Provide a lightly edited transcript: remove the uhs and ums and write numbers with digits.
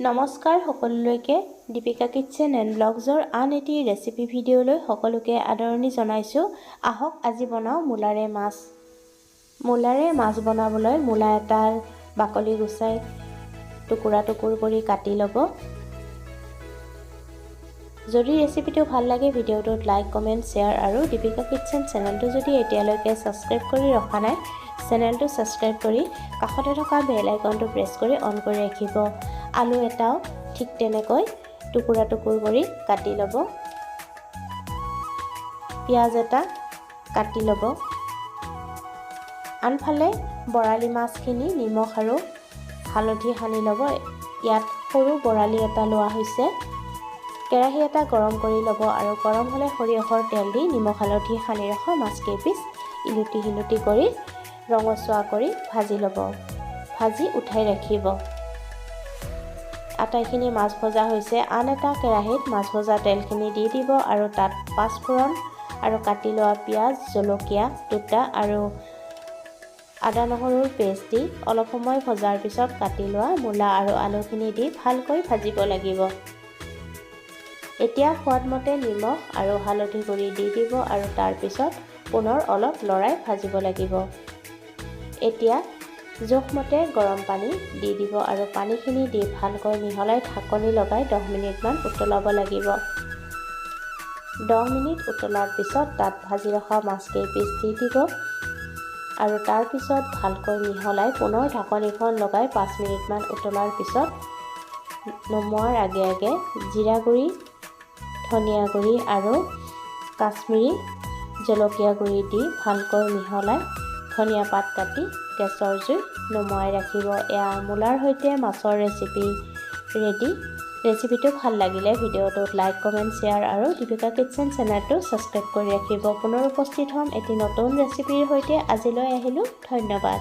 নমস্কাৰ সকলোলৈকে Deepika kitchen and ব্লগছৰ আন এটি ৰেচিপি ভিডিঅ'লৈ সকলোকে আদৰণি জনাইছোঁ। আহক আজি বনাওঁ মূলাৰে মাছ। মূলাৰে মাছ বনাবলৈ মূলা এটাৰ বাকলি গুচাই টুকুৰা টুকুৰ কৰি কাটি ল'ব। যদি ৰেচিপিটো ভাল লাগে ভিডিঅ'টোত লাইক কমেণ্ট শ্বেয়াৰ আৰু দীপিকা কিটচেন চেনেলটো যদি এতিয়ালৈকে ছাবস্ক্ৰাইব কৰি ৰখা নাই চেনেলটো ছাবস্ক্ৰাইব কৰি কাষতে থকা বেল আইকনটো প্ৰেছ কৰি অন কৰি ৰাখিব। আলু এটাও ঠিক তেনেকৈ টুকুৰা টুকুৰ কৰি কাটি ল'ব। পিঁয়াজ এটা কাটি ল'ব। আনফালে বৰালি মাছখিনি নিমখ আৰু হালধি সানি ল'ব। ইয়াত সৰু বৰালি এটা লোৱা হৈছে। কেৰাহী এটা গৰম কৰি ল'ব আৰু গৰম হ'লে সৰিয়হৰ তেল দি নিমখ হালধি সানি ৰখা মাছকেইপিচ ইলুটি সিলুটি কৰি ৰঙচুৱা কৰি ভাজি ল'ব। ভাজি উঠাই ৰাখিব। আটাইখিনি মাছ ভজা হৈছে। আন এটা কেৰাহীত মাছ ভজা তেলখিনি দি দিব আৰু তাত পাঁচফোৰণ আৰু কাটি লোৱা পিঁয়াজ জলকীয়া দুটা আৰু আদা নহৰুৰ পেষ্ট দি অলপ সময় ভজাৰ পিছত কাটি লোৱা মূলা আৰু আলুখিনি দি ভালকৈ ভাজিব লাগিব। এতিয়া সোৱাদমতে নিমখ আৰু হালধি গুড়ি দি দিব আৰু তাৰপিছত পুনৰ অলপ লৰাই ভাজিব লাগিব। এতিয়া জোখমতে গৰম পানী দি দিব আৰু পানীখিনি দি ভালকৈ মিহলাই ঢাকনি লগাই 10 মিনিটমান উতলাব লাগিব। 10 মিনিট উতলাৰ পিছত তাত ভাজি ৰখা মাছকেইপিচ দি দিব আৰু তাৰপিছত ভালকৈ মিহলাই পুনৰ ঢাকনিখন লগাই 5 মিনিটমান উতলাৰ পিছত নমোৱাৰ আগে আগে জিৰা গুড়ি ধনিয়া গুড়ি আৰু কাশ্মীৰী জলকীয়া গুড়ি দি ভালকৈ মিহলাই ধনিয়া পাত কাটি গেছৰ জুই নমাই ৰাখিব। এয়া মূলাৰ সৈতে মাছৰ ৰেচিপি ৰেডি। ৰেচিপিটো ভাল লাগিলে ভিডিঅ'টোত লাইক কমেণ্ট শ্বেয়াৰ আৰু দীপিকা কিটচেন চেনেলটো ছাবস্ক্ৰাইব কৰি ৰাখিব। পুনৰ উপস্থিত হ'ম এটি নতুন ৰেচিপিৰ সৈতে। আজিলৈ আহিলোঁ। ধন্যবাদ।